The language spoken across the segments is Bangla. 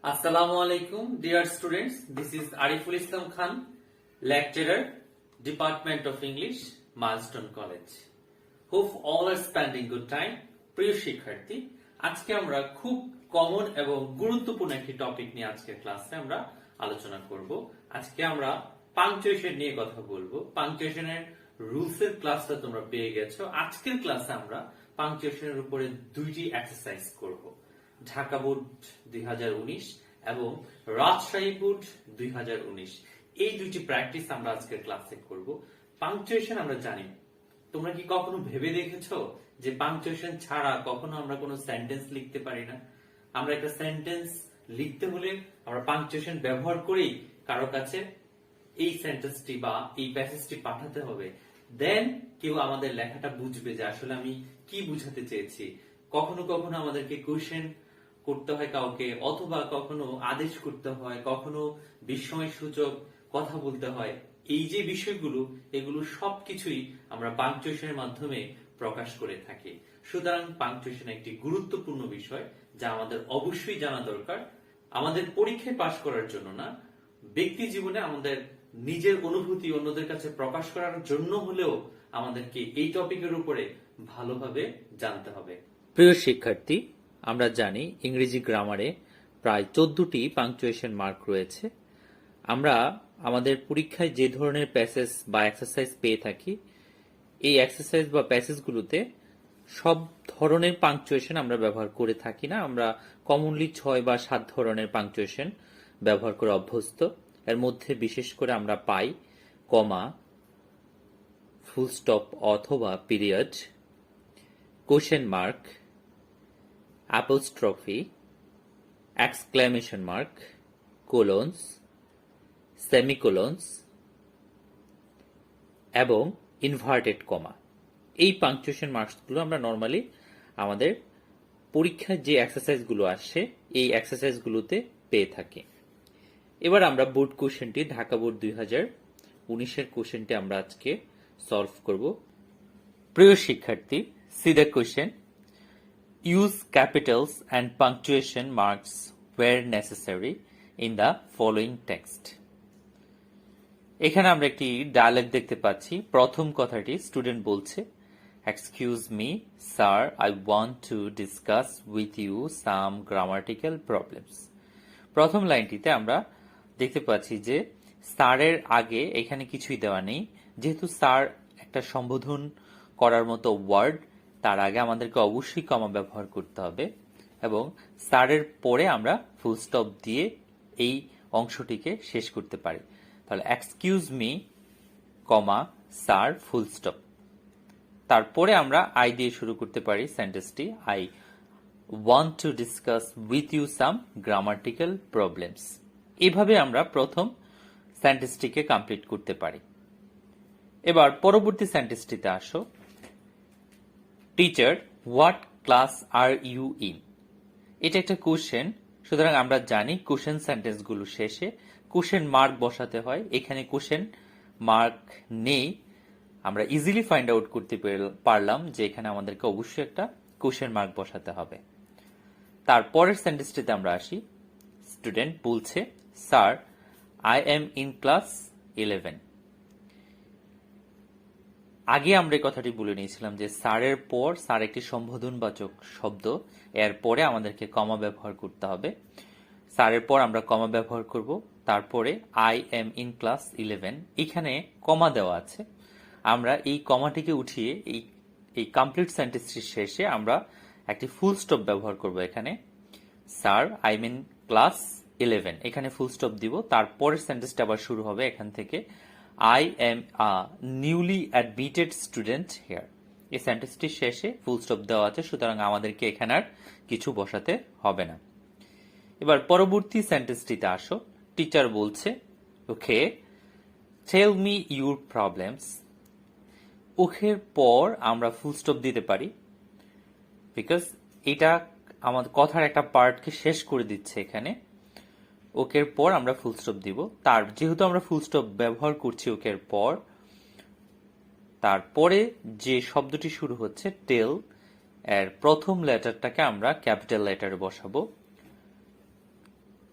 Assalamu alaikum, dear students. This is Ariful Islam Khan, lecturer, Department of English, Milestone College. Hope all are spending good time. প্রিয় শিক্ষার্থী, আজকে আমরা খুব কমন এবং গুরুত্বপূর্ণ একটি টপিক নিয়ে আজকের ক্লাসে আমরা আলোচনা করব। আজকে আমরা পাংচুয়েশন নিয়ে কথা বলবো। পাংচুয়েশনের রুলস এর ক্লাসটা তোমরা পেয়ে গেছো। আজকের ক্লাসে আমরা পাংচুয়েশনের উপরে দুইটি এক্সারসাইজ করব। ঢাকা বোর্ড 2019 এবং রাজশাহী বোর্ড 2019 এই দুইটি প্র্যাকটিস আমরা আজকের ক্লাসে করব। পাংচুয়েশন আমরা জানি, তোমরা কি কখনো ভেবে দেখেছো যে পাংচুয়েশন ছাড়া কখনো আমরা কোনো সেন্টেন্স লিখতে পারি না? আমরা একটা সেন্টেন্স লিখতে হলে আমরা পাংচুয়েশন ব্যবহার করেই কারো কাছে এই সেন্টেন্সটি বা এই প্যাসেজটি পাঠাতে হবে, দেন কেউ আমাদের লেখাটা বুঝবে যে আসলে আমি কি বুঝাতে চেয়েছি। কখনো কখনো আমাদেরকে কোশ্চেন করতে হয় কাউকে, অথবা কখনো আদেশ করতে হয়, কখনো বিস্ময় সূচক কথা বলতে হয়। এই যে বিষয়গুলো, এগুলো সবকিছুই আমরা পাংচুয়েশনের মাধ্যমে প্রকাশ করে থাকি। সুতরাং পাংচুয়েশন একটি গুরুত্বপূর্ণ বিষয় যা আমাদের অবশ্যই জানা দরকার। আমাদের পরীক্ষায় পাশ করার জন্য না, ব্যক্তি জীবনে আমাদের নিজের অনুভূতি অন্যদের কাছে প্রকাশ করার জন্য হলেও আমাদেরকে এই টপিকের উপরে ভালোভাবে জানতে হবে। প্রিয় শিক্ষার্থী, আমরা জানি ইংরেজি গ্রামারে প্রায় 14টি পাংচুয়েশন মার্ক রয়েছে। আমরা আমাদের পরীক্ষায় যে ধরনের প্যাসেজ বা এক্সারসাইজ পেয়ে থাকি, এই এক্সারসাইজ বা প্যাসেজগুলোতে সব ধরনের পাংচুয়েশন আমরা ব্যবহার করে থাকি না। আমরা কমনলি 6 বা 7 ধরনের পাংচুয়েশন ব্যবহার করে অভ্যস্ত। এর মধ্যে বিশেষ করে আমরা পাই কমা, ফুল স্টপ অথবা period, question mark, apostrophe, exclamation mark, colons, semicolons এবং ইনভার্টেড কমা। এই পাংচুয়েশন মার্কসগুলো আমরা নর্মালি আমাদের পরীক্ষায় যে এক্সারসাইজগুলো আসে এই এক্সারসাইজগুলোতে পেয়ে থাকি। এবার আমরা বোর্ড কোশ্চেনটি, ঢাকা বোর্ড 2019 কোশ্চেনটি আমরা আজকে সলভ করব। প্রিয় শিক্ষার্থী, C the question. Use capitals and punctuation marks where necessary in the following text. এখানে আমরা একটি ডায়ালগ দেখতে পাচ্ছি। প্রথম কথাটি স্টুডেন্ট বলছে, excuse me sir, I want to discuss with you some grammatical problems. প্রথম লাইনটিতে আমরা দেখতে পাচ্ছি যে স্যারের আগে এখানে কিছুই দেওয়া নেই। যেহেতু স্যার একটা সম্বোধন করার মতো ওয়ার্ড, তার আগে আমাদেরকে অবশ্যই কমা ব্যবহার করতে হবে এবং স্যারের পরে আমরা ফুল স্টপ দিয়ে এই অংশটিকে শেষ করতে পারি। তাহলে excuse me comma sir full stop. তারপরে আমরা আই দিয়ে শুরু করতে পারি সেন্টেন্সটি, I want to discuss with you some grammatical problems. এভাবে আমরা প্রথম সেন্টেন্সটিকে কমপ্লিট করতে পারি। এবার পরবর্তী সেন্টেন্সটিতে আসো। Teacher, what class are you in? এটা একটা কোশ্চেন, সুতরাং আমরা জানি কোশ্চেন সেন্টেন্সগুলো শেষে কোশ্চেন মার্ক বসাতে হয়। এখানে কোশ্চেন মার্ক নেই। আমরা ইজিলি ফাইন্ড আউট করতে পারলাম যে এখানে আমাদেরকে অবশ্যই একটা কোশ্চেন মার্ক বসাতে হবে। তারপরের সেন্টেন্সটিতে আমরা আসি। স্টুডেন্ট বলছে, sir, I am in class 11। আগে আমরা এই কথাটি বলে নিয়েছিলাম যে স্যারের পর স্যার একটি সম্বোধনবাচক শব্দ, এর পরে আমাদেরকে কমা ব্যবহার করতে হবে। স্যারের পর আমরা কমা ব্যবহার করব, তারপরে আই এম ইন ক্লাস 11, এখানে কমা দেওয়া আছে। আমরা এই কমাটিকে উঠিয়ে এই কমপ্লিট সেন্টেন্সটির শেষে আমরা একটি ফুল স্টপ ব্যবহার করব। এখানে sir, I am in class 11, এখানে ফুল স্টপ দিব। তারপরের সেন্টেন্সটা আবার শুরু হবে এখান থেকে, I am a newly admitted student here. এই সেন্টেন্সটির শেষে ফুল স্টপ দেওয়া আছে, সুতরাং আমাদেরকে এখানে আর কিছু বসাতে হবে না। এবার পরবর্তী সেন্টেন্সটিতে আসো। টিচার বলছে, ওকে, টেল মি ইউর প্রবলেমস। ওকের পর আমরা ফুল স্টপ দিতে পারি, বিকজ এটা আমাদের কথার একটা পার্টকে শেষ করে দিচ্ছে এখানে। ওকের পর আমরা ফুল স্টপ দিব। যেহেতু আমরা ফুল স্টপ ব্যবহার করছি ওকের পর, তারপরে যে শব্দটি শুরু হচ্ছে টেল, এর প্রথম লেটারটাকে আমরা ক্যাপিটাল লেটারে বসাবো।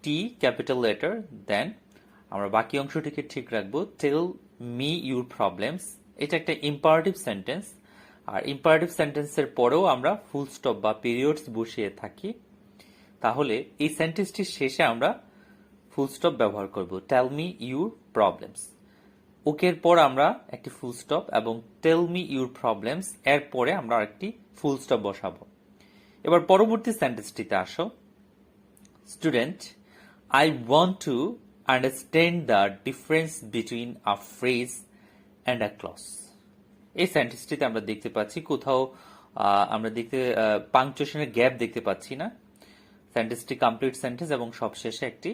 টি ক্যাপিটাল লেটার, দেন আমরা বাকি অংশটিকে ঠিক রাখবো, টেল মি ইউর প্রবলেমস। এটা একটা ইম্পারেটিভ সেন্টেন্স, আর ইম্পারেটিভ সেন্টেন্সের পরেও আমরা ফুল স্টপ বা পিরিয়ডস বসিয়ে থাকি, তাহলে এই সেন্টেন্সটির শেষে আমরা ফুল স্টপ ব্যবহার করব, টেল মি ইউর প্রবলেমস। ওকের পর আমরা একটি ফুল স্টপ এবং টেল মি ইউর প্রবলেমস এর পরে আমরা একটি ফুল স্টপ বসাবো। এবার পরবর্তী সেন্টেন্সটিতে আসো, student, I want to understand the difference between a phrase and a clause. এই সেন্টেন্সটিতে আমরা দেখতে পাচ্ছি কোথাও আমরা পাংচুয়েশনের গ্যাপ দেখতে পাচ্ছি না। সেন্টেন্সটি কমপ্লিট সেন্টেন্স এবং সবশেষে একটি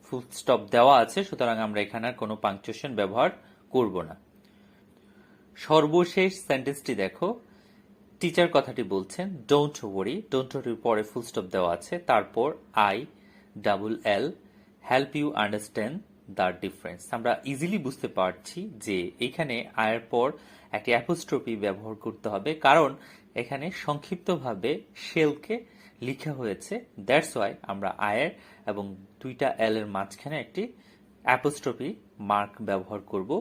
ফুল স্টপ দেওয়া আছে, সুতরাং আমরা এখানে আর কোনো পাংচুয়েশন ব্যবহার করব না। সর্বশেষ সেন্টেন্সটি দেখো, টিচার কথাটি বলছেন, ডোন্ট ওয়ারি। ডোন্ট ওয়ারির পরে ফুল স্টপ দেওয়া আছে, তারপর I double L help you understand the difference. আমরা ইজিলি বুঝতে পারছি যে এখানে আয়ের পর একটি অ্যাপোস্ট্রফি ব্যবহার করতে হবে, কারণ এখানে সংক্ষিপ্তভাবে শেলকে লিখা হয়েছে। দ্যাটস ওয়াই আমরা আয়ের এবং দুইটা এল এর মাঝখানে একটি অ্যাপোস্ট্রফি মার্ক ব্যবহার করব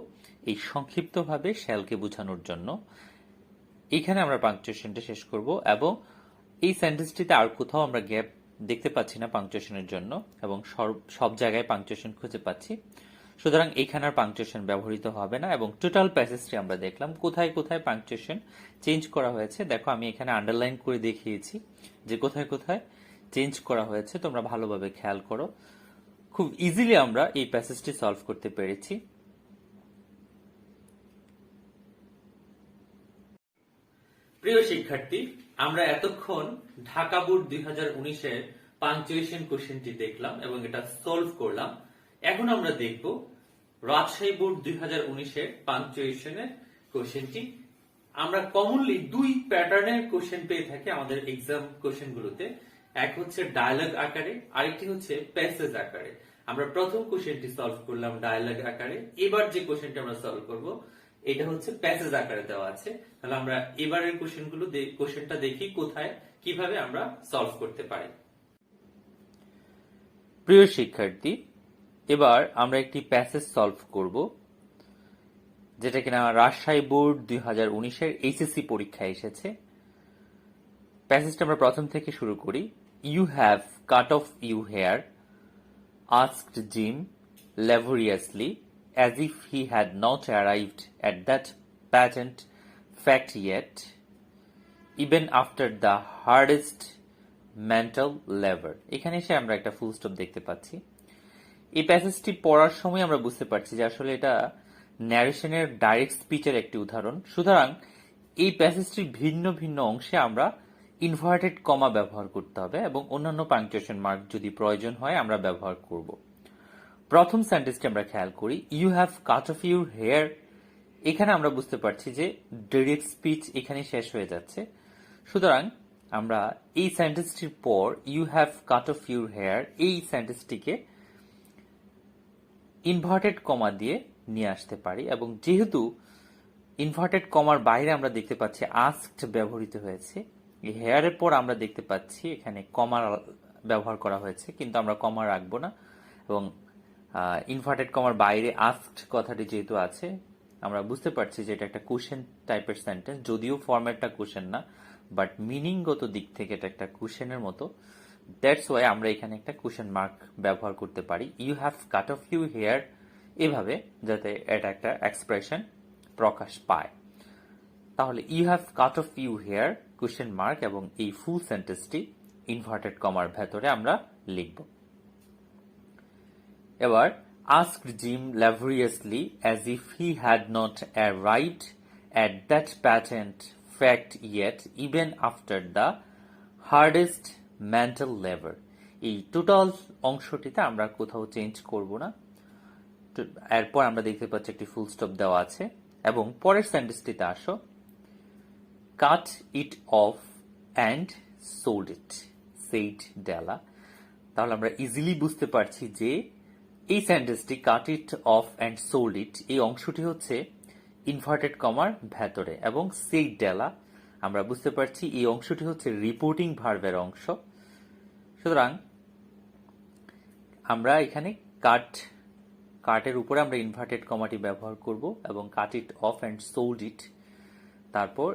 এই সংক্ষিপ্তভাবে শেলকে বোঝানোর জন্য। এখানে আমরা পাংচুয়েশনটা শেষ করব এবং এই সেন্টেন্সটিতে আর কোথাও আমরা গ্যাপ দেখতে পাচ্ছি না পাংচুয়েশনের জন্য, এবং সব জায়গায় পাংচুয়েশন খুঁজে পাচ্ছি, সুতরাং এখানে আর পাংচুয়েশন ব্যবহৃত হবে না। এবং টোটাল প্যাসেজটি আমরা দেখলাম কোথায় কোথায় পাংচুয়েশন চেঞ্জ করা হয়েছে। দেখো আমি এখানে আন্ডারলাইন করে দেখিয়েছি যে কোথায় কোথায় চেঞ্জ করা হয়েছে, তোমরা ভালোভাবে খেয়াল করো। খুব ইজিলি আমরা এই প্যাসেজটি সলভ করতে পেরেছি। প্রিয় শিক্ষার্থী, আমরা এতক্ষণ ঢাকা বোর্ড 2019-এর পাংচুয়েশন কোশ্চেনটি দেখলাম এবং এটা সলভ করলাম। এখন আমরা দেখব রাজশাহী বোর্ড 2019-এর পাংচুয়েশনের কোশ্চেনটি। আমরা কমনলি দুই প্যাটার্নের কোশ্চেন পেয়ে থাকি আমাদের এক্সাম কোশ্চেনগুলোতে, এক হচ্ছে ডায়ালগ আকারে, আরেকটি হচ্ছে প্যাসেজ আকারে। আমরা প্রথম কোশ্চেনটি সলভ করলাম ডায়ালগ আকারে, এবার যে কোশ্চেনটি আমরা সলভ করব এটা হচ্ছে প্যাসেজ আকারে দেওয়া আছে। তাহলে আমরা এবারের কোশ্চেনটা দেখি কোথায় কিভাবে আমরা সলভ করতে পারি। প্রিয় শিক্ষার্থী, এবার আমরা একটি প্যাসেজ সলভ করব যেটা কিনা রাজশাহী বোর্ড 2019-এর এইচএসসি পরীক্ষায় এসেছে। প্যাসেজটা আমরা প্রথম থেকে শুরু করি। You have cut off you hair, asked Jim laboriously, as if he had not arrived at that patent fact yet, even after the hardest mental labor. এখানে এসে আমরা একটা ফুল স্টপ দেখতে পাচ্ছি। এই প্যাসেজটি পড়ার সময় আমরা বুঝতে পারছি যে আসলে এটা ন্যারেশনের ডাইরেক্ট স্পিচের একটি উদাহরণ, সুতরাং এই প্যাসেজটির ভিন্ন ভিন্ন অংশে আমরা ইনভার্টেড কমা ব্যবহার করতে হবে এবং অন্যান্য পাংচুয়েশন মার্ক যদি প্রয়োজন হয় আমরা ব্যবহার করব। প্রথম সেন্টেন্সটি আমরা খেয়াল করি, you have cut off your hair. এখানে আমরা বুঝতে পারছি যে ডিরেক্ট স্পিচ এখানে শেষ হয়ে যাচ্ছে, সুতরাং আমরা এই সেন্টেন্সটির পর you have cut off your hair এই সেন্টেন্সটিকে ইনভার্টেড কমা দিয়ে নিয়ে আসতে পারি। এবং যেহেতু ইনভার্টেড কমার বাইরে আমরা দেখতে পাচ্ছি আস্কড ব্যবহৃত হয়েছে, এই হেয়ারের পর আমরা দেখতে পাচ্ছি এখানে কমা ব্যবহার করা হয়েছে, কিন্তু আমরা কমা রাখবো না। এবং ইনভার্টেড কমার বাইরে আস্কড কথাটি যেহেতু আছে, আমরা বুঝতে পারছি যে এটা একটা কোশ্চেন টাইপের সেন্টেন্স, যদিও ফরম্যাটটা কোশ্চেন না, বাট মিনিংগত দিক থেকে এটা একটা কোশ্চেনের মতো। দ্যাটস ওয়াই আমরা এখানে একটা কোশ্চেন মার্ক ব্যবহার করতে পারি, you have cut off you hair, এভাবে, যাতে এটা একটা এক্সপ্রেশন প্রকাশ পায়। তাহলে you have cut off you hair question mark এবং এই ফুল সেন্টেন্সটি ইনভার্টেড কমার ভেতরে আমরা লিখব। এবার asked Jim laboriously, as if he had not arrived at that patent fact yet, even after the hardest mental labor. এই টোটাল অংশটিতে আমরা কোথাও চেঞ্জ করব না। এরপর আমরা দেখতে পাচ্ছি একটি ফুল স্টপ দেওয়া আছে এবং পরের সেন্টেন্সটিতে আসো, cut it off and sold it, said Della. তাহলে আমরা ইজিলি বুঝতে পারছি যে এই সেন্টেন্সটি cut it off and sold it এই অংশটি হচ্ছে ইনভার্টেড কমার ভেতরে, এবং সেইড ডেলা আমরা বুঝতে পারছি এই অংশটি হচ্ছে রিপোর্টিং ভার্বের অংশ। সুতরাং আমরা এখানে কাটের উপরে আমরা ইনভার্টেড কমাটি ব্যবহার করব এবং কাট ইট অফ অ্যান্ড সোল্ড ইট, তারপর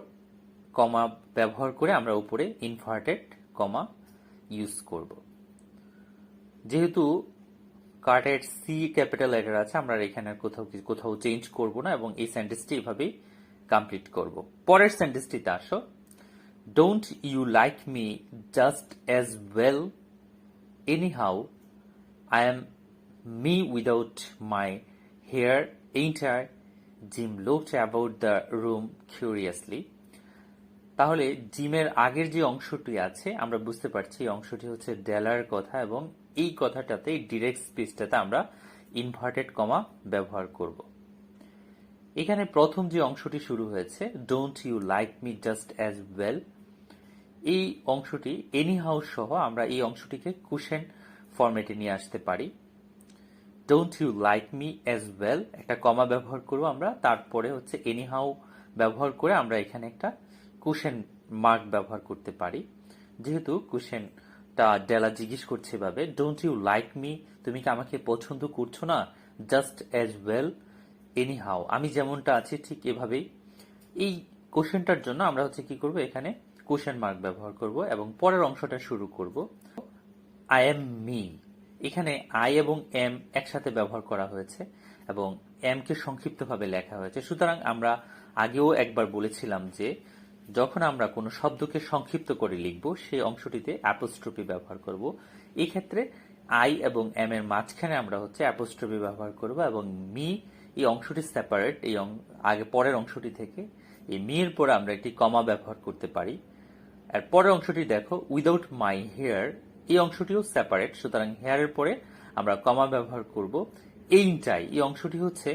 কমা ব্যবহার করে আমরা উপরে ইনভার্টেড কমা ইউজ করব। যেহেতু কার্টের সি ক্যাপিটাল লেটার আছে, আমরা এখানে কোথাও চেঞ্জ করব না এবং এই সেন্টেন্সটি এভাবেই কমপ্লিট করব। পরের সেন্টেন্সটিতে আসো। Don't you like me just as well anyhow I am me without my hair ain't I? Jim looked about the room curiously. তাহলে জিমের আগের যে অংশটি আছে আমরা বুঝতে পারছি এই অংশটি হচ্ছে ডেলার কথা এবং এই কথাটাতে ডিরেক্ট স্পিচটাতে আমরা ইনভার্টেড কমা ব্যবহার করব। এখানে প্রথম যে অংশটি শুরু হয়েছে don't you like me just as well, এই অংশটি এনি হাউ সহ আমরা এই অংশটিকে কুশেন ফরম্যাটে নিয়ে আসতে পারি। Don't you like me as well একটা কমা ব্যবহার করব আমরা, তারপরে হচ্ছে এনি হাউ ব্যবহার করে আমরা এখানে একটা কুশেন মার্ক ব্যবহার করতে পারি। যেহেতু কুশেনটা ডেলা জিজ্ঞেস করছে এভাবে, ডোন্ট ইউ লাইক মি, তুমি কি আমাকে পছন্দ করছো না? Just as well any how, আমি যেমনটা আছি ঠিক এভাবেই। এই কোশ্চেনটার জন্য আমরা হচ্ছে কি করব, এখানে কোশ্চেন মার্ক ব্যবহার করব এবং পরের অংশটা শুরু করব। আই এম মি, এখানে আই এবং এম একসাথে ব্যবহার করা হয়েছে এবং এম কে সংক্ষিপ্তভাবে লেখা হয়েছে। সুতরাং আমরা আগেও একবার বলেছিলাম যে যখন আমরা কোনো শব্দকে সংক্ষিপ্ত করে লিখব সেই অংশটিতে অ্যাপোস্ট্রফি ব্যবহার করব। এই ক্ষেত্রে আই এবং এম এর মাঝখানে আমরা হচ্ছে অ্যাপোস্ট্রফি ব্যবহার করব এবং মি এই অংশটি সেপারেট, এই আগে পরের অংশটি থেকে এই মি এর পরে আমরা একটি কমা ব্যবহার করতে পারি। আর পরের অংশটি দেখো, উইদাউট মাই হেয়ার, এই অংশটিও সেপারেট, সুতরাং হেয়ারের পরে আমরা কমা ব্যবহার করব। ain't I, এই অংশটি হচ্ছে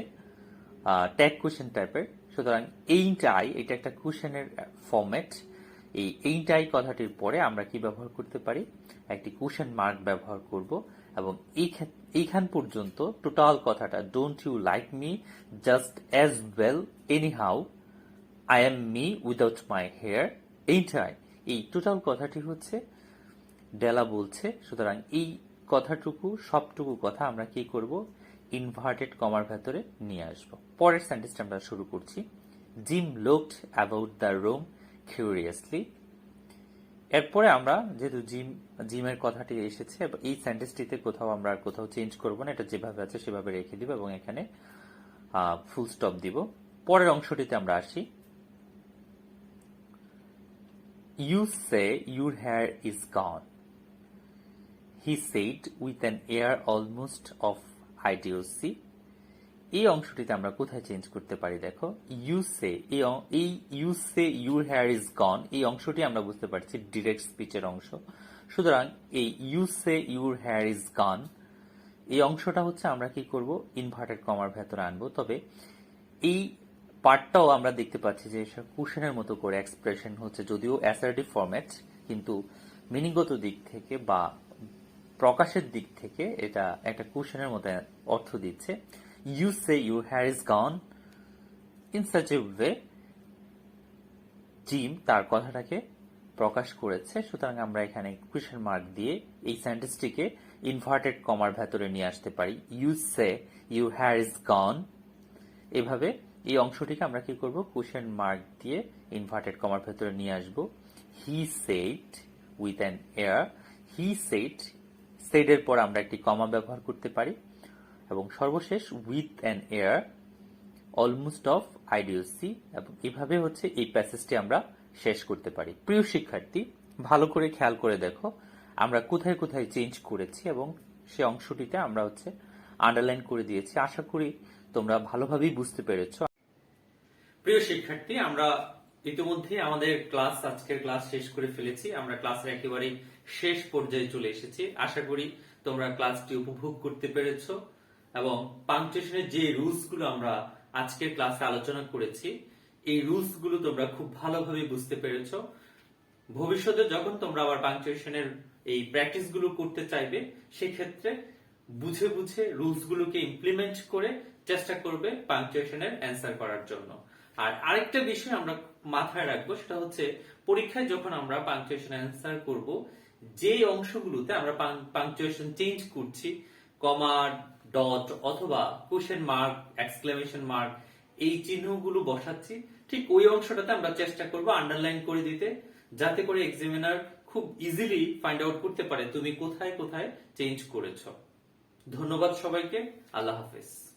ট্যাগ কোশ্চেন টাইপের, সুতরাং ain't I এটা একটা কোশ্চেনের ফরম্যাট। এই ain't I কথাটির পরে আমরা কি ব্যবহার করতে পারি, একটি কোশ্চেন মার্ক ব্যবহার করব এবং এইখান পর্যন্ত টোটাল কথাটা don't you like me just as well any how I am me without my hair ain't I, এই টোটাল কথাটি হচ্ছে ডেলা বলছে। সুতরাং এই কথাটুকু সবটুকু কথা আমরা কি করব, ইনভার্টেড কমার ভেতরে নিয়ে আসব। পরের সেন্টেন্সটা আমরা শুরু করছি। Gym looked about the room কিউরিয়াসলি। এরপরে আমরা যেহেতু জিমের কথাটি এসেছে এই সেন্টেন্সটিতে কোথাও চেঞ্জ করব না, এটা যেভাবে আছে সেভাবে রেখে দিব এবং এখানে ফুল স্টপ দিব। পরের অংশটিতে আমরা আসি। You say your hair is gone, he said with an air almost of idiocy. এই অংশটিতে আমরা কোথায় চেঞ্জ করতে পারি দেখো, ইউ সে, এই you say your hair is gone, এই অংশটি আমরা বুঝতে পারছি ডিরেক্ট স্পিচের অংশ। সুতরাং এই you say your hair is gone এই অংশটা হচ্ছে আমরা কি করব, ইনভার্টেড কমার ভেতরে আনবো। তবে এই পার্টটাও আমরা দেখতে পাচ্ছি যে কোশ্চেনের মতো করে এক্সপ্রেশন হচ্ছে, যদিও অ্যাসার্টিভ ফরম্যাট, কিন্তু মিনিংগত দিক থেকে বা প্রকাশের দিক থেকে এটা একটা কোশ্চেনের মতো অর্থ দিচ্ছে। You say your hair is gone in such a way, Jim তার কথাটাকে প্রকাশ করেছে। সুতরাং আমরা এখানে কোশ্চেন মার্ক দিয়ে এই সেন্টেন্সটিকে ইনভার্টেড কমার ভেতরে নিয়ে আসতে পারি। You say your hair is gone, এভাবে এই অংশটিকে আমরা কি করব, কোশ্চেন মার্ক দিয়ে ইনভার্টেড কমার ভেতরে নিয়ে আসব। He said with an air, he said, said এর পর আমরা একটি কমা ব্যবহার করতে পারি এবং সর্বশেষ with an air almost of idiocy, এবং এভাবে হচ্ছে এই প্যাসেজটি আমরা শেষ করতে পারি। প্রিয় শিক্ষার্থী, ভালো করে খেয়াল করে দেখো আমরা কোথায় কোথায় চেঞ্জ করেছি এবং সে অংশটিতে আমরা হচ্ছে আন্ডারলাইন করে দিয়েছি। আশা করি তোমরা ভালোভাবেই বুঝতে পেরেছো। প্রিয় শিক্ষার্থী, আমরা ইতিমধ্যে আমাদের আজকের ক্লাস শেষ করে ফেলেছি। আমরা ক্লাসের একেবারে শেষ পর্যায়ে চলে এসেছি। আশা করি তোমরা ক্লাসটি উপভোগ করতে পেরেছো এবং পাংচুয়েশনের যে রুলস গুলো আমরা আজকের ক্লাসে আলোচনা করেছি এই রুলস গুলো তোমরা খুব ভালোভাবে বুঝতে পেরেছো। ভবিষ্যতে যখন তোমরা আবার পাংচুয়েশনের এই প্র্যাকটিস গুলো করতে চাইবে সেক্ষেত্রে বুঝে বুঝে রুলস গুলোকে ইমপ্লিমেন্ট করে চেষ্টা করবে পাংচুয়েশনের অ্যান্সার করার জন্য। আর আরেকটা বিষয় আমরা মাথায় রাখবো, সেটা হচ্ছে পরীক্ষায় যখন আমরা পাংচুয়েশন অ্যান্সার করব যে অংশগুলোতে আমরা পাংচুয়েশন চেঞ্জ করছি কমা, ডট অথবা কোশ্চেন মার্ক, এক্সক্লেমেশন মার্ক এই চিহ্নগুলো বসাচ্ছি, ঠিক ওই অংশটাতে আমরা চেষ্টা করব আন্ডারলাইন করে দিতে, যাতে করে এক্সামিনার খুব ইজিলি ফাইন্ড আউট করতে পারে তুমি কোথায় কোথায় চেঞ্জ করেছো। ধন্যবাদ সবাইকে, আল্লাহ হাফেজ।